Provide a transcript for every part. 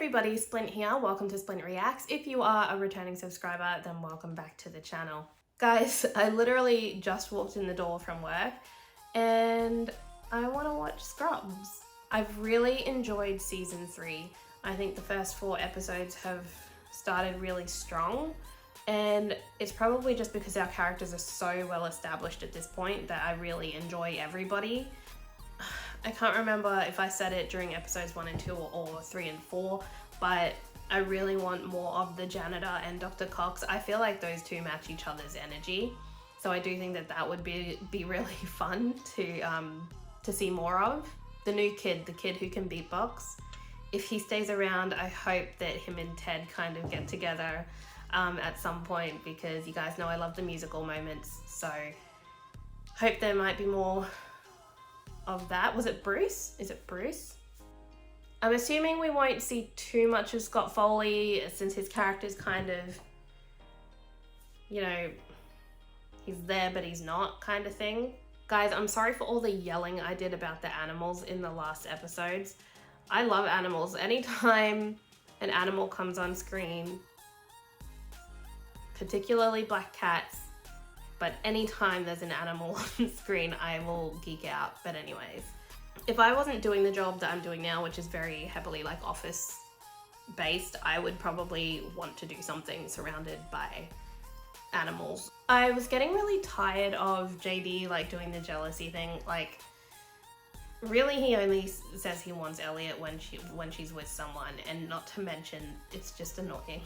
everybody, Splint here. Welcome to Splint Reacts. If you are a returning subscriber, then welcome back to the channel. Guys, I literally just walked in the door from work and I want to watch Scrubs. I've really enjoyed season 3. I think the first 4 episodes have started really strong, and it's probably just because our characters are so well established at this point that I really enjoy everybody. I can't remember if I said it during episodes 1 and 2 or 3 and 4, but I really want more of the janitor and Dr. Cox. I feel like those two match each other's energy, so I do think that that would be really fun to see more of. The new kid, the kid who can beatbox, if he stays around, I hope that him and Ted kind of get together at some point, because you guys know I love the musical moments, so hope there might be more of that. Was it Bruce? Is it Bruce? I'm assuming we won't see too much of Scott Foley since his character's kind of, you know, he's there but he's not kind of thing. Guys, I'm sorry for all the yelling I did about the animals in the last episodes. I love animals. Anytime an animal comes on screen, particularly black cats, but anytime there's an animal on screen, I will geek out. But anyways, if I wasn't doing the job that I'm doing now, which is very heavily like office based, I would probably want to do something surrounded by animals. I was getting really tired of JD like doing the jealousy thing. Like, really, he only says he wants Elliot when she's with someone, and not to mention it's just annoying.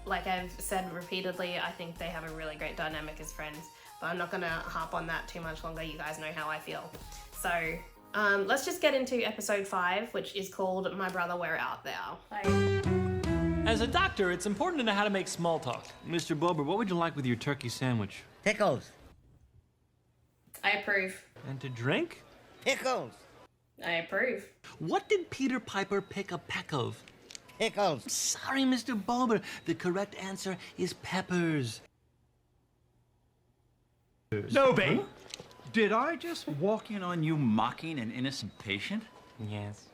Like I've said repeatedly, I think they have a really great dynamic as friends, but I'm not gonna harp on that too much longer. You guys know how I feel. So let's just get into episode 5, which is called My Brother, We're Out There. As a doctor, it's important to know how to make small talk. Mr. Bober, what would you like with your turkey sandwich? Pickles. I approve. And to drink? Pickles. I approve. What did Peter Piper pick a peck of? Pickles. Sorry, Mr. Bober. The correct answer is peppers. No, babe. Did I just walk in on you mocking an innocent patient? Yes.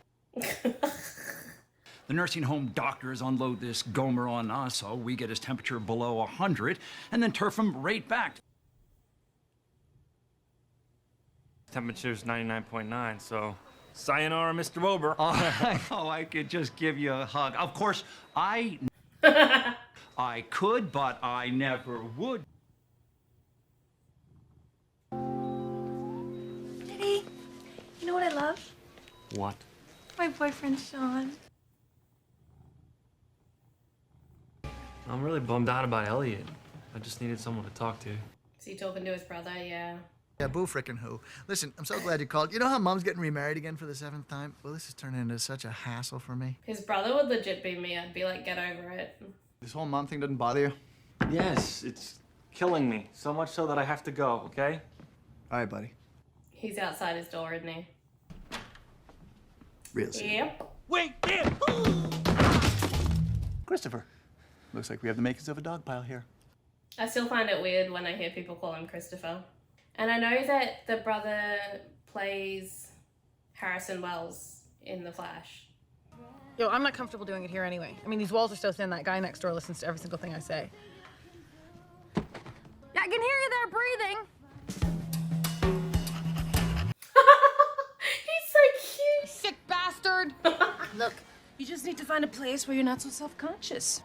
The nursing home doctors unload this Gomer on us, so we get his temperature below 100 and then turf him right back. Temperature's 99.9, so sayonara, Mr. Bober. Oh, I could just give you a hug. Of course, I could, but I never would. Daddy, you know what I love? What? My boyfriend, Sean. I'm really bummed out about Elliot. I just needed someone to talk to. Is he talking to his brother? Yeah. Yeah, boo frickin' who. Listen, I'm so glad you called. You know how Mom's getting remarried again for the 7th time? Well, this is turning into such a hassle for me. His brother would legit be me. I'd be like, get over it. This whole Mom thing doesn't bother you? Yes, it's killing me. So much so that I have to go, okay? All right, buddy. He's outside his door, isn't he? Real soon. Yep. Wait, there! Christopher. Looks like we have the makings of a dog pile here. I still find it weird when I hear people call him Christopher. And I know that the brother plays Harrison Wells in The Flash. Yo, I'm not comfortable doing it here anyway. I mean, these walls are so thin, that guy next door listens to every single thing I say. Yeah, I can hear you there breathing. He's so cute. Sick bastard. Look, you just need to find a place where you're not so self-conscious.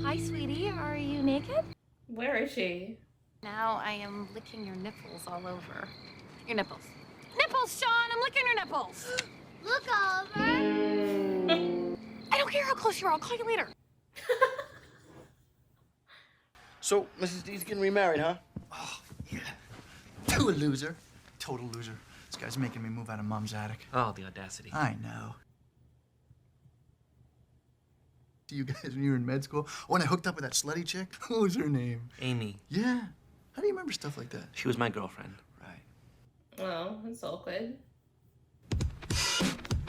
Hi, sweetie. Are you naked? Where is she? Now I am licking your nipples all over. Your nipples. Nipples, Sean! I'm licking your nipples! Look over! I don't care how close you are. I'll call you later. So, Mrs. D's getting remarried, huh? Oh, yeah. To a loser. Total loser. This guy's making me move out of Mom's attic. Oh, the audacity. I know. To you guys when you were in med school? When I hooked up with that slutty chick? What was her name? Amy. Yeah. How do you remember stuff like that? She was my girlfriend. Right. Oh, that's awkward.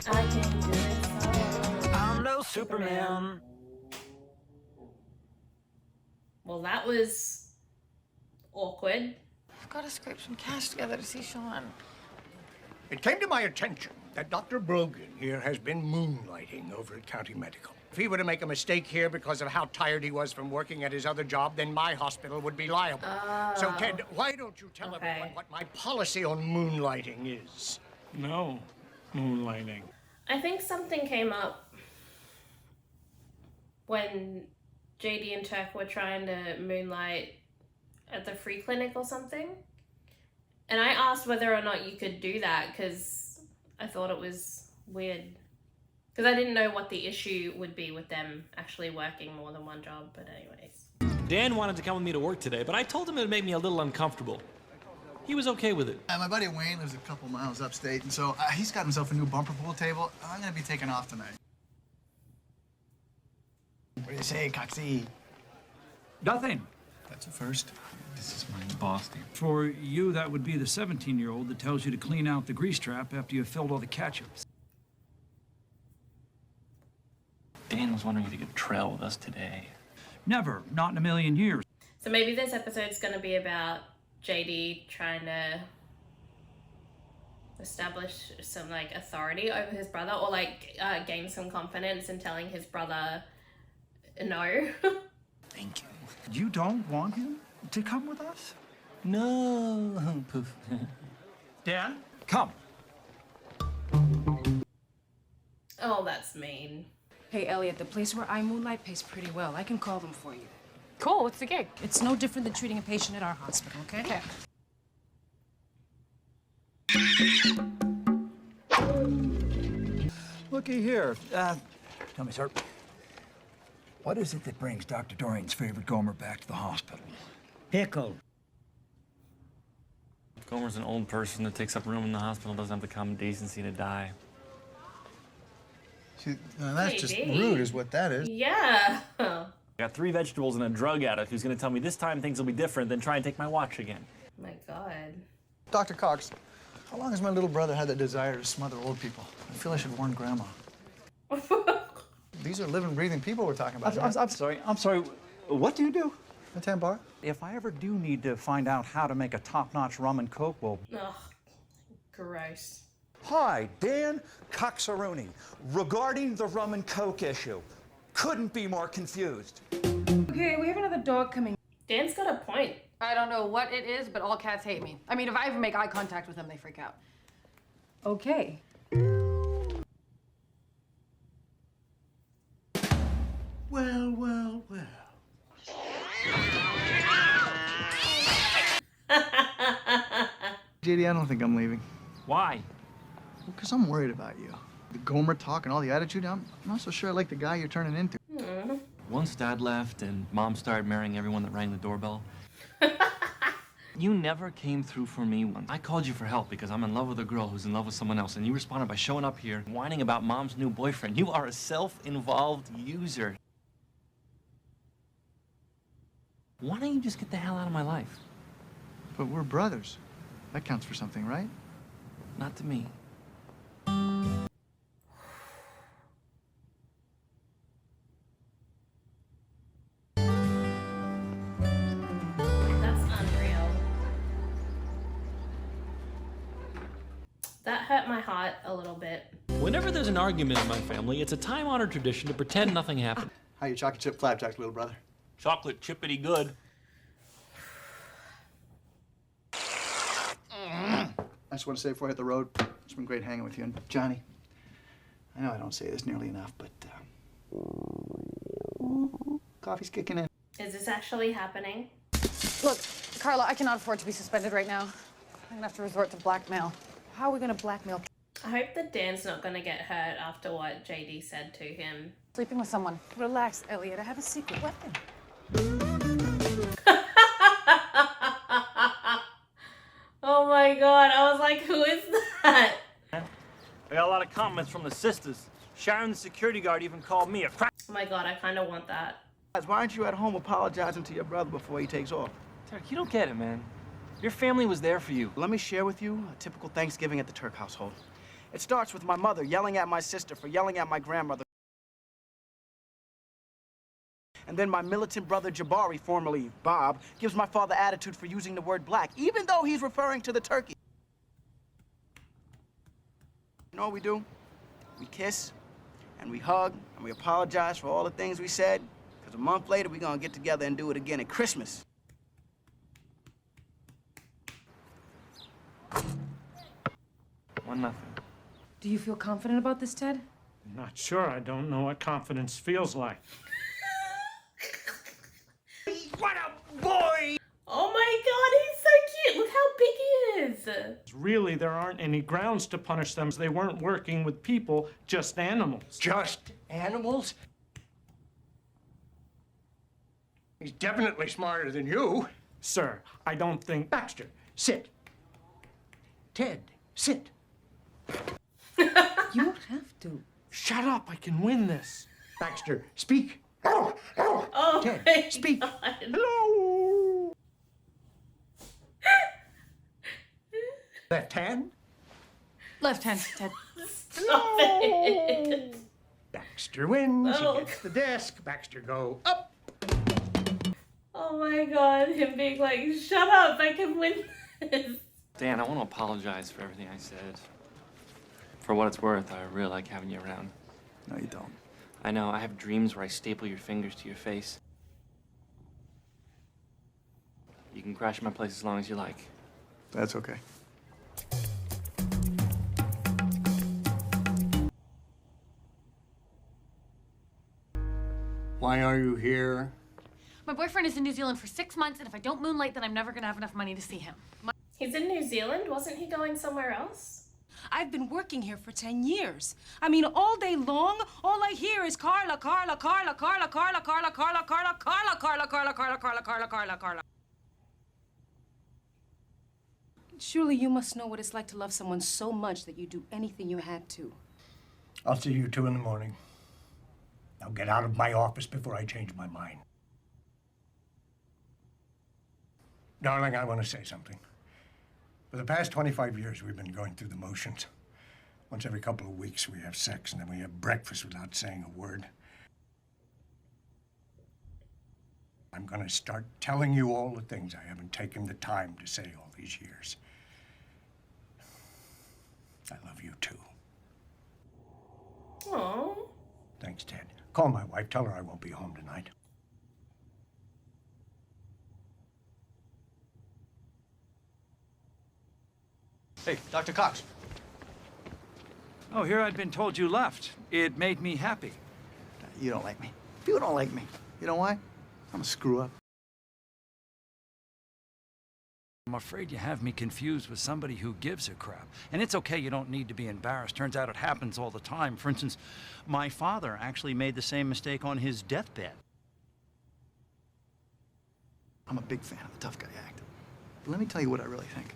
I can do it. I'm no Superman. Well, that was awkward. I've got to scrape some cash together to see Sean. It came to my attention that Dr. Brogan here has been moonlighting over at County Medical. If he were to make a mistake here because of how tired he was from working at his other job, then my hospital would be liable. So, Ted, why don't you tell everyone what my policy on moonlighting is? No, moonlighting. I think something came up when JD and Turk were trying to moonlight at the free clinic or something. And I asked whether or not you could do that because I thought it was weird. Because I didn't know what the issue would be with them actually working more than one job, but anyways. Dan wanted to come with me to work today, but I told him it would make me a little uncomfortable. He was okay with it. My buddy Wayne lives a couple miles upstate, and so he's got himself a new bumper pool table. I'm gonna be taking off tonight. What do you say, Coxie? Nothing. That's a first. This is my boss, Dan. For you, that would be the 17-year-old that tells you to clean out the grease trap after you've filled all the ketchups. Dan was wondering if he could trail with us today. Never. Not in a million years. So maybe this episode's going to be about JD trying to establish some like authority over his brother, or like gain some confidence in telling his brother no. Thank you. You don't want him to come with us? No. Poof. Dan, come. Oh, that's mean. Hey, Elliot, the place where I moonlight pays pretty well. I can call them for you. Cool, what's the gig? It's no different than treating a patient at our hospital, okay? Okay. Looky here. Tell me, sir, what is it that brings Dr. Dorian's favorite Gomer back to the hospital? Pickles. Gomer's an old person that takes up room in the hospital, doesn't have the common decency to die. See, that's just Maybe. rude, is what that is. Yeah. I got 3 vegetables and a drug addict who's gonna tell me this time things will be different, then try and take my watch again. My God. Dr. Cox, how long has my little brother had the desire to smother old people? I feel I should warn Grandma. These are living, breathing people we're talking about. I'm sorry. What do you do? A 10 bar? If I ever do need to find out how to make a top-notch rum and coke, well... Ugh. Gross. Hi, Dan Coxaroni. Regarding the rum and coke issue. Couldn't be more confused. Okay, we have another dog coming. Dan's got a point. I don't know what it is, but all cats hate me. I mean, if I ever make eye contact with them, they freak out. Okay. Well. JD, I don't think I'm leaving. Why? Because I'm worried about you. The Gomer talk and all the attitude, I'm not so sure I like the guy you're turning into. Once Dad left and Mom started marrying everyone that rang the doorbell, you never came through for me once. I called you for help because I'm in love with a girl who's in love with someone else, and you responded by showing up here whining about Mom's new boyfriend. You are a self-involved user. Why don't you just get the hell out of my life? But we're brothers. That counts for something, right? Not to me. That's unreal. That hurt my heart a little bit. Whenever there's an argument in my family, it's a time-honored tradition to pretend nothing happened. How you chocolate chip flapjacks, little brother? Chocolate chippity good. I just want to say before I hit the road, it's been great hanging with you. And Johnny, I know I don't say this nearly enough, but coffee's kicking in. Is this actually happening? Look, Carla, I cannot afford to be suspended right now. I'm gonna have to resort to blackmail. How are we gonna blackmail? I hope that Dan's not gonna get hurt after what JD said to him. Sleeping with someone. Relax, Elliot. I have a secret weapon. Oh my God, I was like, who is that? I got a lot of comments from the sisters. Sharon, the security guard, even called me a crack. Oh my God, I kind of want that. Why aren't you at home apologizing to your brother before he takes off? Turk, you don't get it, man. Your family was there for you. Let me share with you a typical Thanksgiving at the Turk household. It starts with my mother yelling at my sister for yelling at my grandmother. And then my militant brother Jabari, formerly Bob, gives my father attitude for using the word black, even though he's referring to the turkey. You know what we do? We kiss, and we hug, and we apologize for all the things we said, because a month later, we're gonna get together and do it again at Christmas. 1-0. Do you feel confident about this, Ted? Not sure. I don't know what confidence feels like. What a boy! Oh my god, he's so cute! Look how big he is! Really, there aren't any grounds to punish them. They weren't working with people, just animals. Just animals? He's definitely smarter than you. Sir, I don't think... Baxter, sit. Ted, sit. You don't have to. Shut up, I can win this. Baxter, speak. Oh Ted, my speak. God. Hello. Left hand. Left hand, Ted. Stop it! Baxter wins. Oh. He gets the desk. Baxter, go up. Oh my god, him being like, shut up, I can win this. Dan, I want to apologize for everything I said. For what it's worth, I really like having you around. No, you don't. I know, I have dreams where I staple your fingers to your face. You can crash my place as long as you like. That's okay. Why are you here? My boyfriend is in New Zealand for 6 months, and if I don't moonlight, then I'm never gonna have enough money to see him. He's in New Zealand? Wasn't he going somewhere else? I've been working here for 10 years. I mean, all day long, all I hear is Carla, Carla, Carla, Carla, Carla, Carla, Carla, Carla, Carla, Carla, Carla, Carla, Carla, Carla, Carla, Carla. Surely you must know what it's like to love someone so much that you do anything you had to. I'll see you 2 in the morning. Now get out of my office before I change my mind. Darling, I want to say something. For the past 25 years, we've been going through the motions. Once every couple of weeks, we have sex, and then we have breakfast without saying a word. I'm going to start telling you all the things I haven't taken the time to say all these years. I love you, too. Aww. Thanks, Ted. Call my wife. Tell her I won't be home tonight. Hey, Dr. Cox. Oh, here I'd been told you left. It made me happy. You don't like me. People don't like me. You know why? I'm a screw up. I'm afraid you have me confused with somebody who gives a crap. And it's okay, you don't need to be embarrassed. Turns out it happens all the time. For instance, my father actually made the same mistake on his deathbed. I'm a big fan of the tough guy act. But let me tell you what I really think.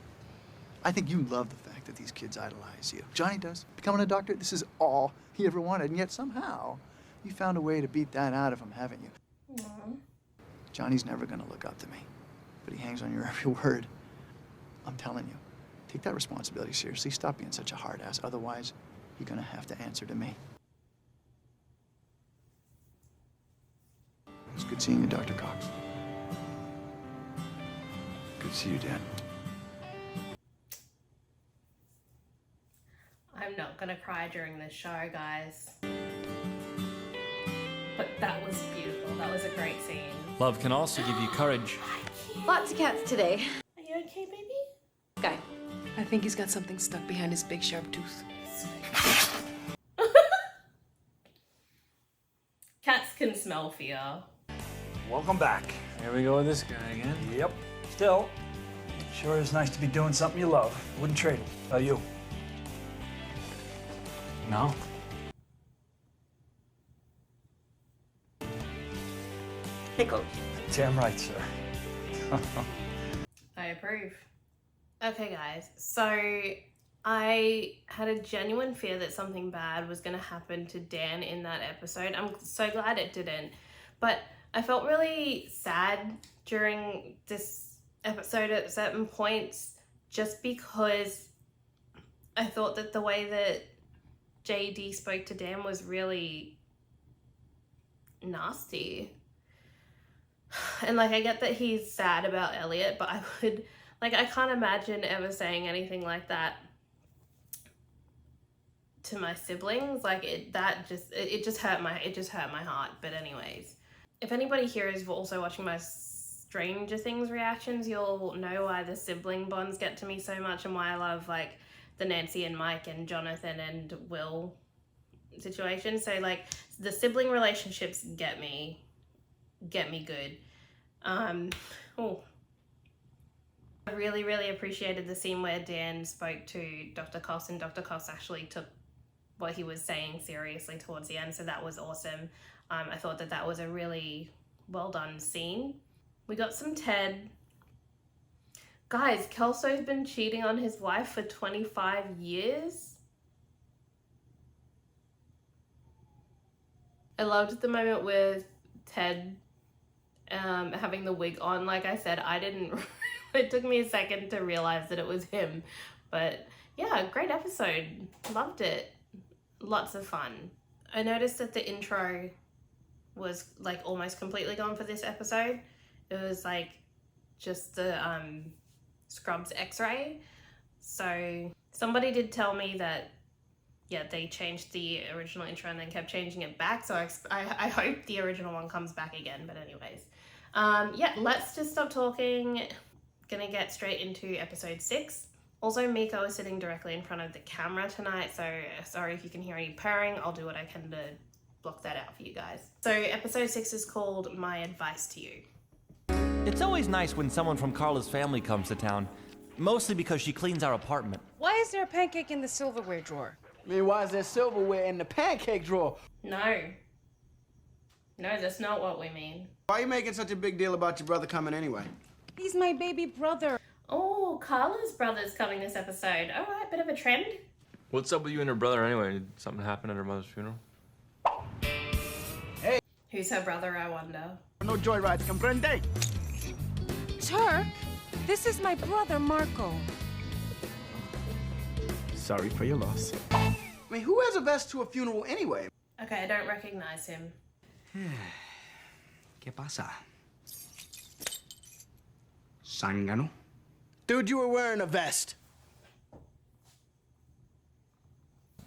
I think you love the fact that these kids idolize you. Johnny does. Becoming a doctor, this is all he ever wanted, and yet somehow you found a way to beat that out of him, haven't you? Aww. Johnny's never gonna look up to me, but he hangs on your every word. I'm telling you, take that responsibility seriously. Stop being such a hard ass. Otherwise, you're gonna have to answer to me. It's good seeing you, Dr. Cox. Good to see you, Dad. I'm not gonna cry during this show, guys. But that was beautiful. That was a great scene. Love can also give you courage. Lots of cats today. Are you okay, baby? Guy. I think he's got something stuck behind his big sharp tooth. Cats can smell fear. Welcome back. Here we go with this guy again. Yep. Still, sure is nice to be doing something you love. Wouldn't trade it. How about you? No. Pickles. Damn right, sir. I approve. Okay, guys, so I had a genuine fear that something bad was going to happen to Dan in that episode. I'm so glad it didn't. But I felt really sad during this episode at certain points just because I thought that the way that JD spoke to Dan was really nasty. And like, I get that he's sad about Elliot, but I can't imagine ever saying anything like that to my siblings. Like it just hurt my heart. But anyways, if anybody here is also watching my Stranger Things reactions, you'll know why the sibling bonds get to me so much and why I love like the Nancy and Mike and Jonathan and Will situation. So like the sibling relationships get me good. Oh, I really appreciated the scene where Dan spoke to Dr. Koss, and Dr. Koss actually took what he was saying seriously towards the end, so that was awesome. I thought that was a really well done scene. We got some Ted. Guys, Kelso's been cheating on his wife for 25 years. I loved the moment with Ted having the wig on. Like I said, I didn't, it took me a second to realize that it was him. But yeah, great episode. Loved it. Lots of fun. I noticed that the intro was like almost completely gone for this episode. It was like just the Scrubs X-ray. So somebody did tell me that, yeah, they changed the original intro and then kept changing it back. So I hope the original one comes back again. But anyways, yeah, let's just stop talking. Gonna get straight into episode 6. Also, Miko is sitting directly in front of the camera tonight, so sorry if you can hear any purring. I'll do what I can to block that out for you guys. So episode 6 is called My Advice to You. It's always nice when someone from Carla's family comes to town, mostly because she cleans our apartment. Why is there a pancake in the silverware drawer? I mean, why is there silverware in the pancake drawer? No, that's not what we mean. Why are you making such a big deal about your brother coming anyway? He's my baby brother. Oh, Carla's brother's coming this episode. All right, bit of a trend. What's up with you and her brother anyway? Did something happen at her mother's funeral? Hey. Who's her brother, I wonder? No joyrides, comprende? Turk, this is my brother, Marco. Sorry for your loss. I mean, who has a vest to a funeral anyway? Okay, I don't recognize him. ¿Qué pasa? Zángano? Dude, you were wearing a vest.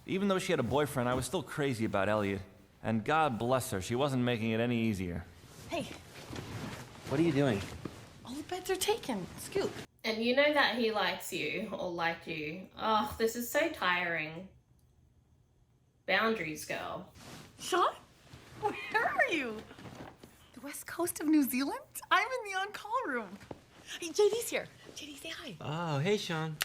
Even though she had a boyfriend, I was still crazy about Elliot. And God bless her, she wasn't making it any easier. Hey, What are you doing? all the beds are taken. Scoot. And you know that he likes you, or liked you. Oh, this is so tiring. Boundaries, girl. Sean, where are you? The west coast of New Zealand? I'm in the on-call room. Hey, JD's here. JD, say hi. Oh, hey, Sean.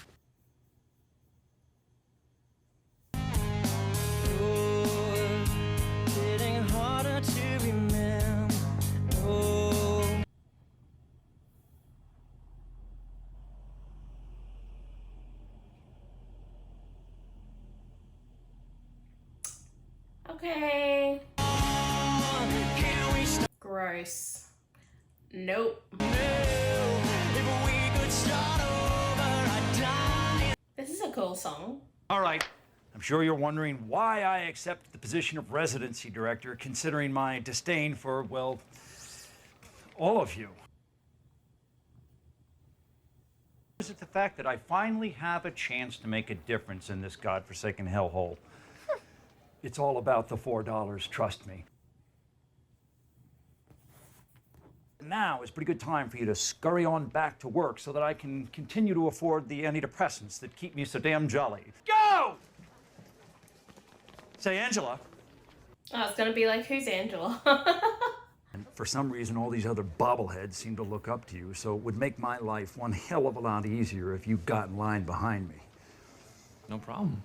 Okay. Gross. Nope. This is a cool song. All right. I'm sure you're wondering why I accepted the position of residency director, considering my disdain for, well, all of you. Is it the fact that I finally have a chance to make a difference in this godforsaken hellhole? It's all about the $4, trust me. Now is a pretty good time for you to scurry on back to work so that I can continue to afford the antidepressants that keep me so damn jolly. Go! Say, Angela. Oh, it's gonna be like, who's Angela? And for some reason, all these other bobbleheads seem to look up to you, so it would make my life one hell of a lot easier if you got in line behind me. No problem.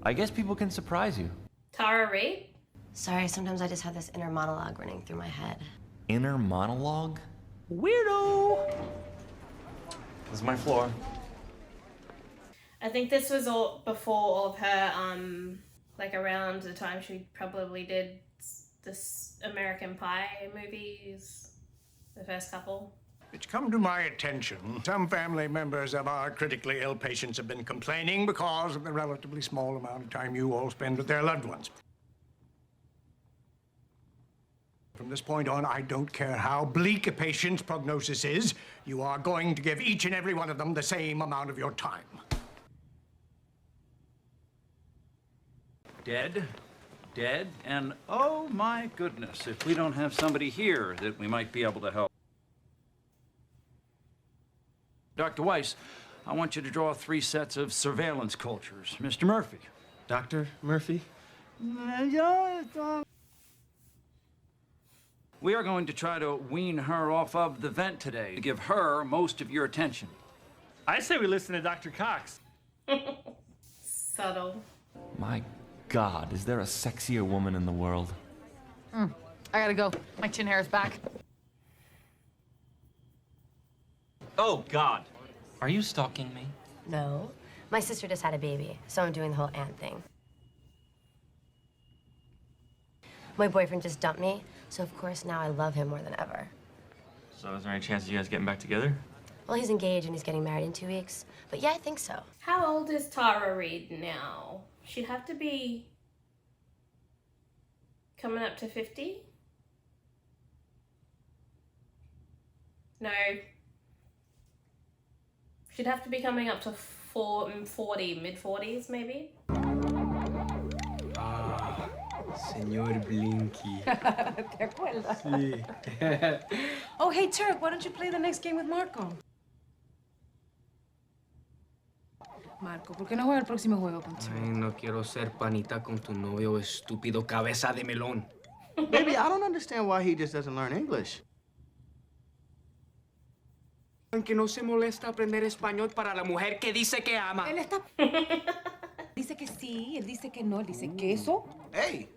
I guess people can surprise you. Tara Reid? Sorry, sometimes I just have this inner monologue running through my head. Inner monologue? Weirdo! This is my floor. I think this was all before all of her, like around the time she probably did this American Pie movies, the first couple. It's come to my attention. Some family members of our critically ill patients have been complaining because of the relatively small amount of time you all spend with their loved ones. From this point on, I don't care how bleak a patient's prognosis is, you are going to give each and every one of them the same amount of your time. Dead, and oh my goodness, if we don't have somebody here that we might be able to help. Dr. Weiss, I want you to draw 3 sets of surveillance cultures. Mr. Murphy. Dr. Murphy? We are going to try to wean her off of the vent today to give her most of your attention. I say we listen to Dr. Cox. Subtle. My God, is there a sexier woman in the world? I gotta go. My chin hair is back. Oh, God. Are you stalking me? No. My sister just had a baby, so I'm doing the whole aunt thing. My boyfriend just dumped me, so of course now I love him more than ever. So is there any chance of you guys getting back together? Well, he's engaged and he's getting married in 2 weeks. But yeah, I think so. How old is Tara Reid now? She'd have to be coming up to 50? No. She'd have to be coming up to 40, mid-40s maybe? Ah, Señor Blinky. ¿Te acuerdas? Sí. Oh, hey, Turk, why don't you play the next game with Marco? Marco, ¿por qué no juega el próximo juego contigo? Ay, no quiero ser panita con tu novio estúpido cabeza de melón. Baby, I don't understand why he just doesn't learn English. Que no se molesta aprender español para la mujer que dice que ama. Él está... Dice que sí, él dice que no, él dice queso. Hey,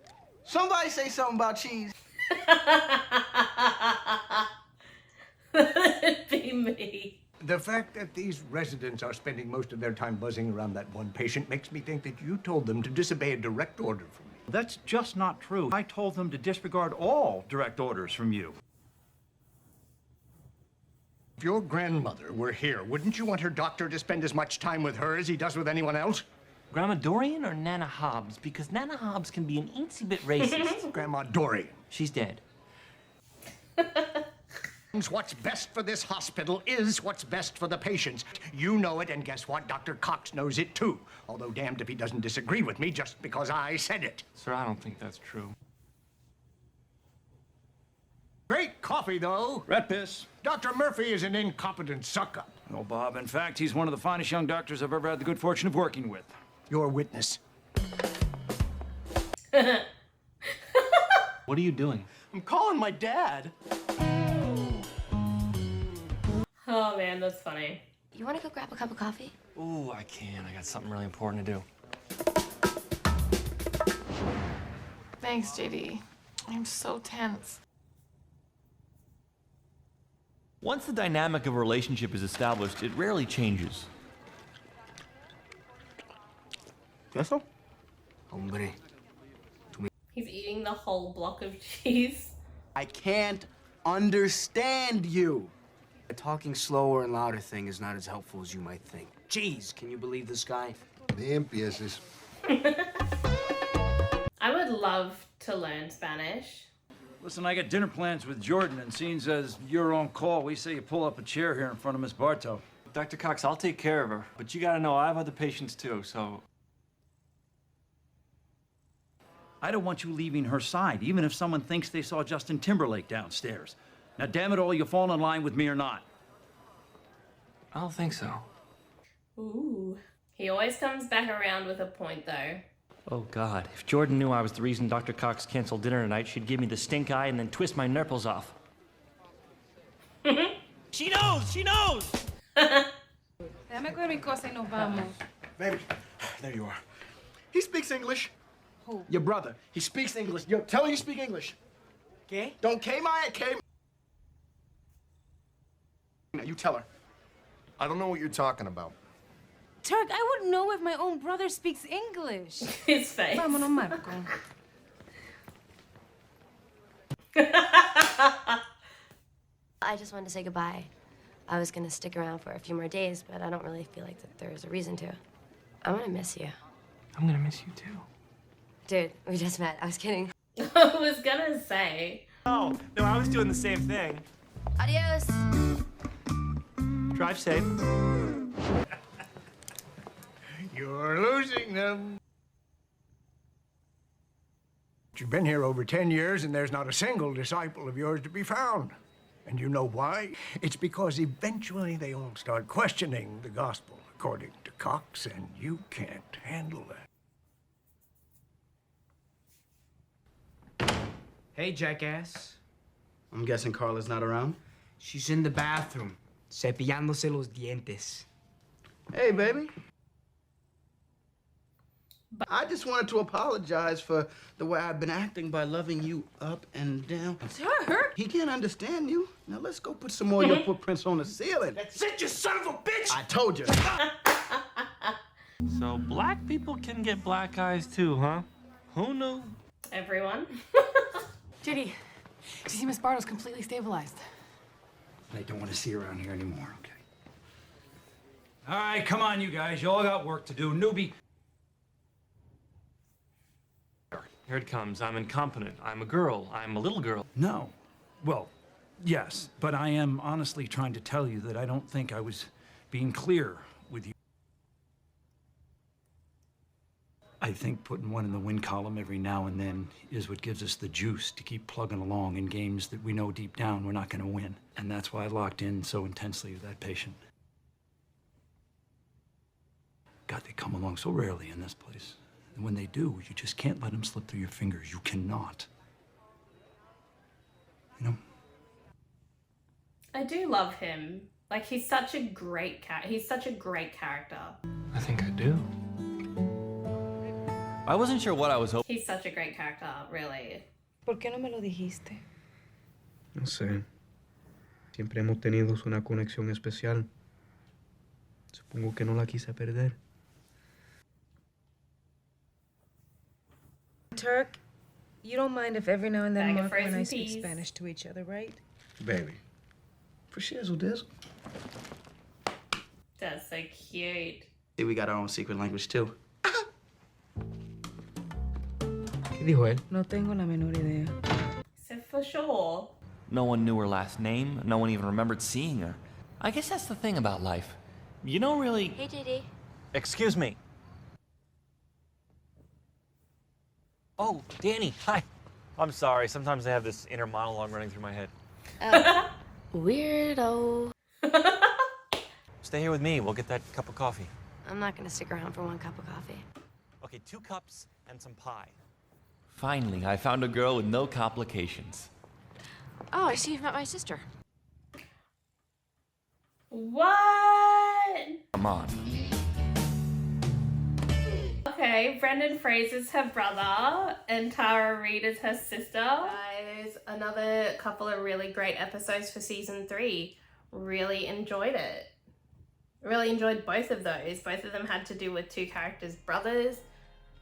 somebody say something about cheese. That'd be me. The fact that these residents are spending most of their time buzzing around that one patient makes me think that you told them to disobey a direct order from me. That's just not true. I told them to disregard all direct orders from you. If your grandmother were here, wouldn't you want her doctor to spend as much time with her as he does with anyone else? Grandma Dorian or Nana Hobbs? Because Nana Hobbs can be an eensy bit racist. Grandma Dorian. She's dead. What's best for this hospital is what's best for the patients. You know it, and guess what? Dr. Cox knows it, too. Although damned if he doesn't disagree with me just because I said it. Sir, I don't think that's true. Great coffee, though. Rat piss. Dr. Murphy is an incompetent suck-up. No, Bob. In fact, he's one of the finest young doctors I've ever had the good fortune of working with. Your witness. What are you doing? I'm calling my dad. Oh man, that's funny. You want to go grab a cup of coffee? Ooh, I can. I got something really important to do. Thanks, JD. I'm so tense. Once the dynamic of a relationship is established, it rarely changes. ¿Eso? Hombre. He's eating the whole block of cheese. I can't understand you. The talking slower and louder thing is not as helpful as you might think. Jeez, can you believe this guy? Ni empieces. I would love to learn Spanish. Listen, I got dinner plans with Jordan, and seeing as you're on call, we say you pull up a chair here in front of Miss Bartow. Dr. Cox, I'll take care of her. But you gotta know, I have other patients too, so... I don't want you leaving her side, even if someone thinks they saw Justin Timberlake downstairs. Now, damn it all, you fall in line with me or not? I don't think so. Ooh. He always comes back around with a point, though. Oh, God. If Jordan knew I was the reason Dr. Cox canceled dinner tonight, she'd give me the stink eye and then twist my nipples off. She knows! She knows! Déjame coger mi cosa y nos vamos. Baby, there you are. He speaks English. Who? Your brother. He speaks English. Yo, tell him you speak English. ¿Qué? Don't K my K. Now you tell her. I don't know what you're talking about. Turk, I wouldn't know if my own brother speaks English. His face. Vámonos, Marco. I just wanted to say goodbye. I was gonna stick around for a few more days, but I don't really feel like that there's a reason to. I'm gonna miss you. I'm gonna miss you too. Dude, we just met. I was kidding. I was gonna say. Oh, no, I was doing the same thing. Adios. Drive safe. You're losing them. You've been here over 10 years, and there's not a single disciple of yours to be found. And you know why? It's because eventually they all start questioning the gospel, according to Cox, and you can't handle that. Hey, jackass. I'm guessing Carla's not around? She's in the bathroom, cepillándose los dientes. Hey, baby. I just wanted to apologize for the way I've been acting by loving you up and down. Sir! He can't understand you. Now let's go put some more of your footprints on the ceiling. That's it, you son of a bitch! I told you. So black people can get black eyes too, huh? Who knew? Everyone. JD, do you see Miss Bartle's completely stabilized? I don't want to see her around here anymore, okay? All right, come on, you guys. You all got work to do. Newbie. Here it comes. I'm incompetent. I'm a girl. I'm a little girl. No. Well, yes, but I am honestly trying to tell you that I don't think I was being clear with you. I think putting one in the win column every now and then is what gives us the juice to keep plugging along in games that we know deep down we're not going to win. And that's why I locked in so intensely with that patient. God, they come along so rarely in this place. And when they do, you just can't let them slip through your fingers. You cannot. You know? I do love him. Like, he's such a great character. I think I do. I wasn't sure what I was hoping. He's such a great character, really. ¿Por qué no me lo dijiste? No sé. Siempre hemos tenido una conexión especial. Supongo que no la quise perder. Turk, you don't mind if every now and then Bag of Marco and I frozen speak peas. Spanish to each other, right? Baby. For shizzle dizzle. That's so cute. See, we got our own secret language too. ¿Qué dijo él? No tengo la menor idea. So for sure. No one knew her last name. No one even remembered seeing her. I guess that's the thing about life. You don't really... Hey, JD. Excuse me. Oh, Danny, hi. I'm sorry. Sometimes I have this inner monologue running through my head. Weirdo. Stay here with me. We'll get that cup of coffee. I'm not gonna stick around for one cup of coffee. Okay, 2 cups and some pie. Finally, I found a girl with no complications. Oh, I see you've met my sister. What? Come on. Okay, Brendan Fraser's her brother and Tara Reid is her sister. Guys, another couple of really great episodes for season 3. Really enjoyed it. Really enjoyed both of those. Both of them had to do with 2 characters' brothers,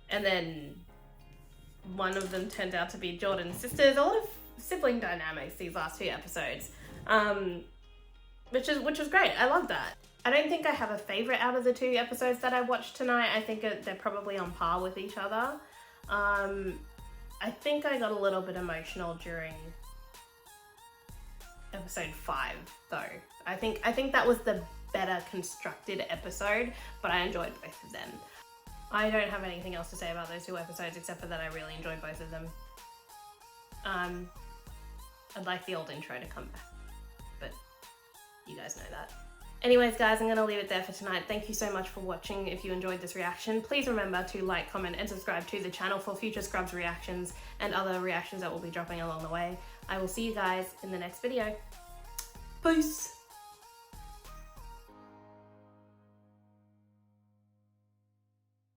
and then one of them turned out to be Jordan's sisters. A lot of sibling dynamics these last 2 episodes, which was great. I love that. I don't think I have a favorite out of the 2 episodes that I watched tonight. I think they're probably on par with each other. I think I got a little bit emotional during episode 5, though. I think that was the better constructed episode, but I enjoyed both of them. I don't have anything else to say about those 2 episodes except for that I really enjoyed both of them. I'd like the old intro to come back, but you guys know that. Anyways, guys, I'm going to leave it there for tonight. Thank you so much for watching. If you enjoyed this reaction, please remember to like, comment, and subscribe to the channel for future Scrubs reactions and other reactions that will be dropping along the way. I will see you guys in the next video. Peace!